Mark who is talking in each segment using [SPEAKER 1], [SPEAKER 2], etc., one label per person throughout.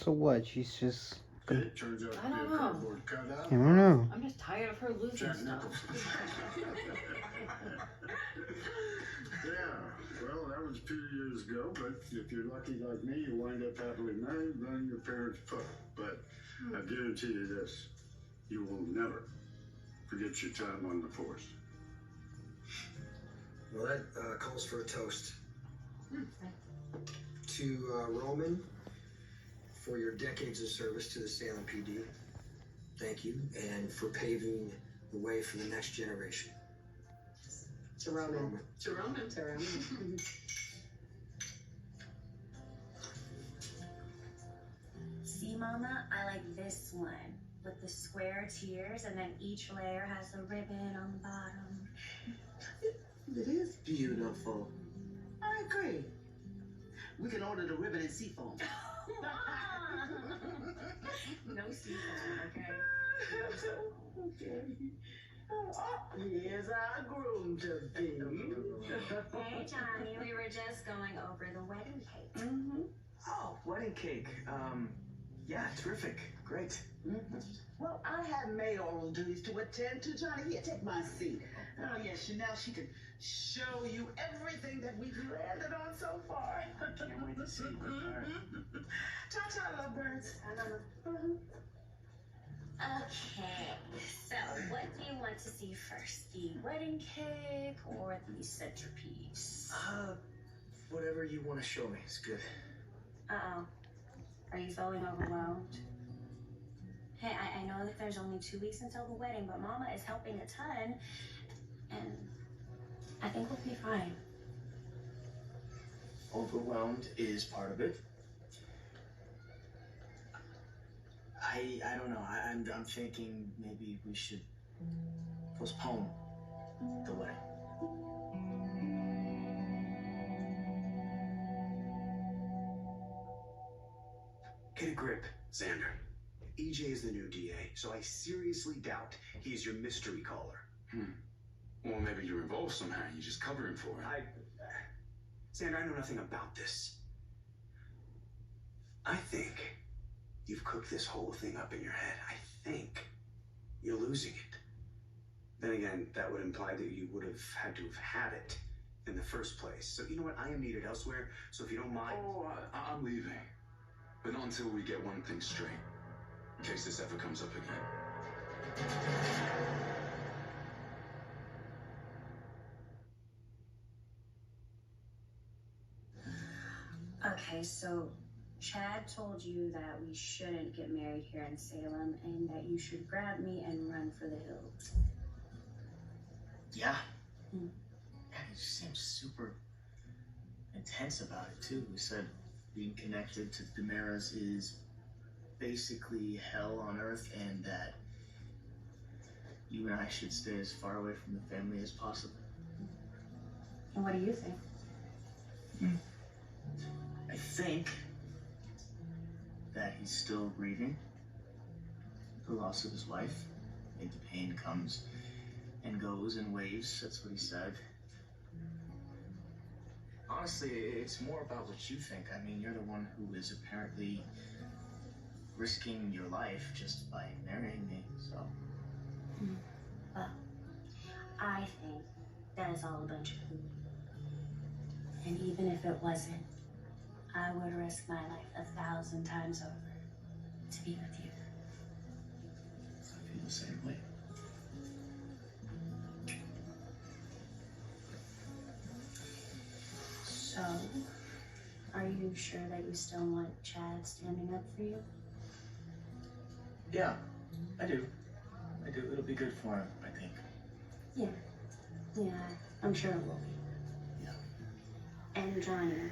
[SPEAKER 1] So what? She's just.
[SPEAKER 2] It turns out to
[SPEAKER 3] I
[SPEAKER 2] be a
[SPEAKER 3] don't know.
[SPEAKER 2] cardboard cutout.
[SPEAKER 1] I don't know.
[SPEAKER 3] I'm just tired of her losing
[SPEAKER 2] Jack
[SPEAKER 3] stuff.
[SPEAKER 2] Nicholson. Yeah, well, that was a few years ago, but if you're lucky like me, you wind up happily married, running your parents' pub. But I guarantee you this, you will never forget your time on the force.
[SPEAKER 4] Well, that calls for a toast. To Roman, for your decades of service to the Salem PD. Thank you. And for paving the way for the next generation.
[SPEAKER 5] To Roman.
[SPEAKER 6] To Roman.
[SPEAKER 5] To Roman.
[SPEAKER 7] See, Mama, I like this one with the square tiers, and then each layer has a ribbon on the bottom.
[SPEAKER 6] It is beautiful. I agree. We can order the ribbon and seafoam.
[SPEAKER 7] No seafoam, okay?
[SPEAKER 6] Okay. Here's our groom to be.
[SPEAKER 7] Hey, Johnny, we were just going over the wedding cake.
[SPEAKER 8] Oh, wedding cake. Yeah, terrific. Great.
[SPEAKER 6] Well, I have mayoral duties to attend to. Johnny, here, take my seat. Oh, yes, Chanel, she can show you everything that we've landed on so far.
[SPEAKER 8] Can't wait to see what part.
[SPEAKER 6] Ta-ta, lovebirds.
[SPEAKER 7] Okay, so what do you want to see first? The wedding cake or the centerpiece?
[SPEAKER 8] Whatever you want to show me is good.
[SPEAKER 7] Uh-oh. Are you feeling overwhelmed? Hey, I know that there's only 2 weeks until the wedding, but Mama is helping a ton, and I think we'll be fine.
[SPEAKER 8] Overwhelmed is part of it. I don't know. I'm thinking maybe we should postpone the wedding.
[SPEAKER 9] Get a grip, Xander. EJ is the new DA, so I seriously doubt he's your mystery caller.
[SPEAKER 10] Well, maybe you're involved somehow. You just cover him for him.
[SPEAKER 9] Xander, I know nothing about this. I think you've cooked this whole thing up in your head. I think you're losing it. Then again, that would imply that you would have had to have had it in the first place. So you know what? I am needed elsewhere, so if you don't mind...
[SPEAKER 10] Oh, I'm leaving. But not until we get one thing straight. In case this ever comes up again.
[SPEAKER 7] Okay, so Chad told you that we shouldn't get married here in Salem and that you should grab me and run for the hills.
[SPEAKER 8] Yeah. Yeah, he just seems super intense about it, too. He said being connected to Damaris is basically hell on earth, and that you and I should stay as far away from the family as possible.
[SPEAKER 7] And what do you think?
[SPEAKER 8] I think that he's still grieving the loss of his wife. I think the pain comes and goes in waves. That's what he said. Honestly, it's more about what you think. I mean, you're the one who is apparently risking your life just by marrying me, so.
[SPEAKER 7] Well, I think that is all a bunch of hooey. And even if it wasn't, I would risk my life 1,000 times over to be with you.
[SPEAKER 8] I feel the same way.
[SPEAKER 7] So, are you sure that you still want Chad standing up for you?
[SPEAKER 8] Yeah, I do. I do. It'll be good for him, I think.
[SPEAKER 7] Yeah, I'm sure it will be.
[SPEAKER 8] Yeah.
[SPEAKER 7] And Johnny,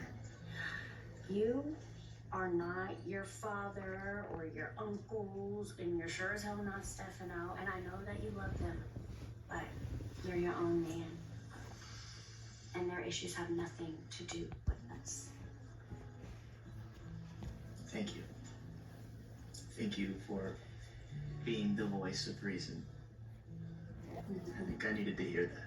[SPEAKER 7] you are not your father or your uncles, and you're sure as hell not Stefano, and I know that you love them, but you're your own man. And their issues have nothing to do with us.
[SPEAKER 8] Thank you. Thank you for being the voice of reason. I think I needed to hear that.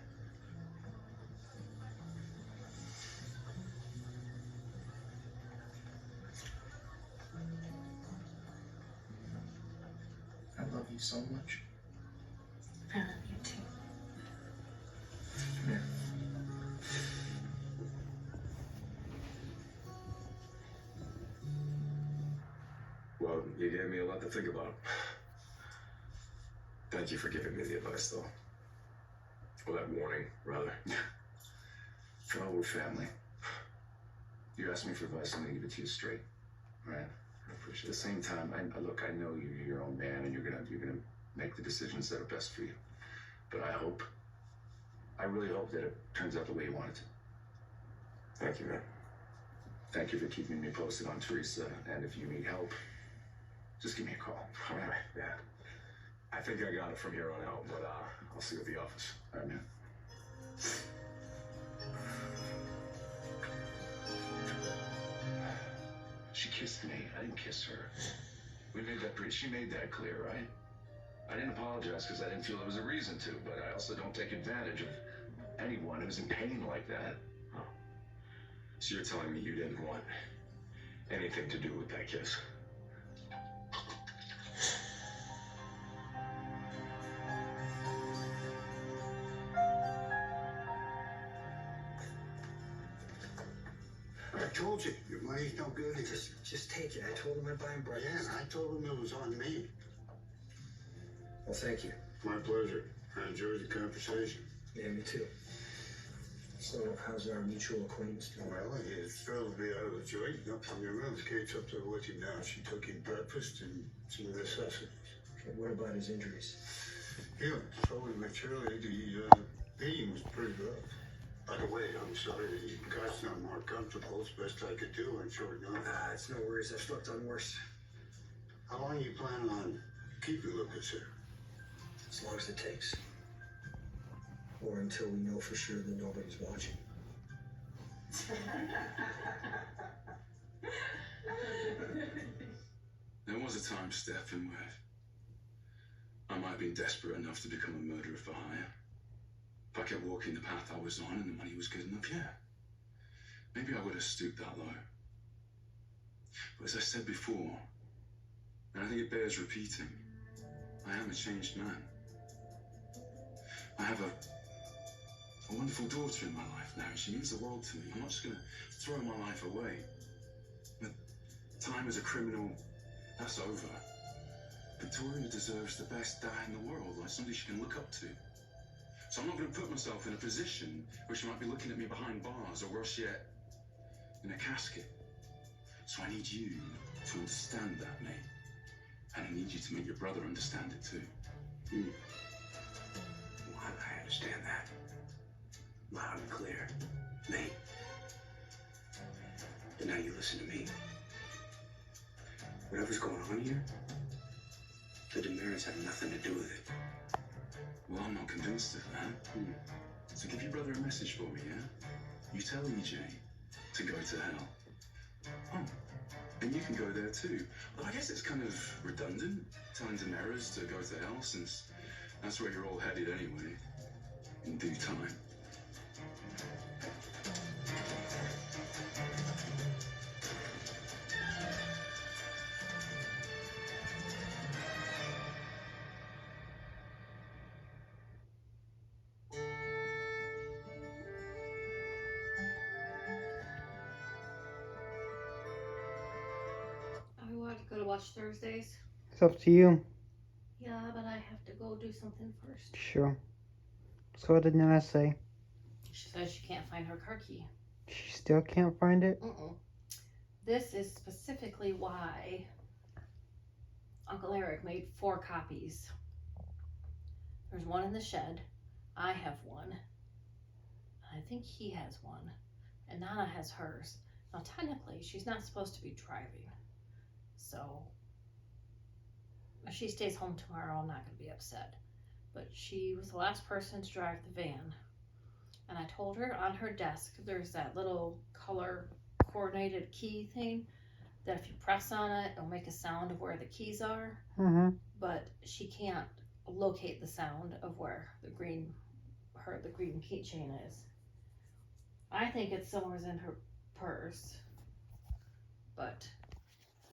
[SPEAKER 8] you so much.
[SPEAKER 7] I love you too.
[SPEAKER 8] Come here.
[SPEAKER 10] Well, you gave me a lot to think about. Thank you for giving me the advice, though. Or that warning, rather.
[SPEAKER 1] For all we're family. You asked me for advice, I'm gonna give it to you straight. Right? I appreciate it. At the same time, I look, I know you're your own man and you're gonna make the decisions that are best for you. But I really hope that it turns out the way you want it to.
[SPEAKER 10] Thank you, man.
[SPEAKER 1] Thank you for keeping me posted on Teresa, and if you need help, just give me a call.
[SPEAKER 10] All right, yeah. I think I got it from here on out, but I'll see you at the office.
[SPEAKER 1] All right, man. She kissed me. I didn't kiss her. We made that pretty. She made that clear, right? I didn't apologize because I didn't feel there was a reason to, but I also don't take advantage of anyone who's in pain like that.
[SPEAKER 10] Oh. So you're telling me you didn't want anything to do with that kiss?
[SPEAKER 2] I told you, your money's no good here.
[SPEAKER 4] Just take it. I told him I'd buy him
[SPEAKER 2] Yeah,
[SPEAKER 4] breakfast.
[SPEAKER 2] and I told him it was on me.
[SPEAKER 4] Well, thank you.
[SPEAKER 2] My pleasure. I enjoyed the conversation.
[SPEAKER 4] Yeah, me too. So, how's our mutual acquaintance doing?
[SPEAKER 2] Well, he's thrilled to be out of the joint. Up from your room. Kate's up there with him now. She took him breakfast and some necessities.
[SPEAKER 4] Okay, what about his injuries?
[SPEAKER 2] Yeah, told him materially the beating was pretty rough. By the way, I'm sorry that your gut's not more comfortable. It's best I could do on short notice.
[SPEAKER 4] It's no worries. I've slept on worse.
[SPEAKER 2] How long you plan on keeping Lucas here?
[SPEAKER 4] As long as it takes. Or until we know for sure that nobody's watching.
[SPEAKER 10] There was a time, Stefan, where I might have been desperate enough to become a murderer for hire. If I kept walking the path I was on and the money was good enough, yeah. Maybe I would have stooped that low. But as I said before, and I think it bears repeating, I am a changed man. I have a wonderful daughter in my life now, and she means the world to me. I'm not just going to throw my life away. But time as a criminal, that's over. Victoria deserves the best dad in the world, like somebody she can look up to. So I'm not going to put myself in a position where she might be looking at me behind bars, or worse yet, in a casket. So I need you to understand that, mate. And I need you to make your brother understand it too.
[SPEAKER 9] Well, I understand that. Loud and clear. Mate. But now you listen to me. Whatever's going on here, the Damaras have nothing to do with it.
[SPEAKER 10] Well, I'm not convinced of that. So give your brother a message for me, yeah? You tell EJ to go to hell. Oh, and you can go there too. Well, I guess it's kind of redundant telling Damaras to go to hell, since that's where you're all headed anyway, in due time.
[SPEAKER 3] I want to go to watch Thursdays.
[SPEAKER 11] It's up to you.
[SPEAKER 3] Yeah, but I have to go do something first.
[SPEAKER 11] Sure. So what did Nana say?
[SPEAKER 3] She says she can't find her car key.
[SPEAKER 11] She still can't find it?
[SPEAKER 3] This is specifically why Uncle Eric made 4 copies. There's one in the shed. I have one. I think he has one. And Nana has hers. Now, technically, she's not supposed to be driving. So, if she stays home tomorrow, I'm not going to be upset. But she was the last person to drive the van. And I told her on her desk, there's that little color coordinated key thing that if you press on it, it'll make a sound of where the keys are. But she can't locate the sound of where the green keychain is. I think it's somewhere in her purse, but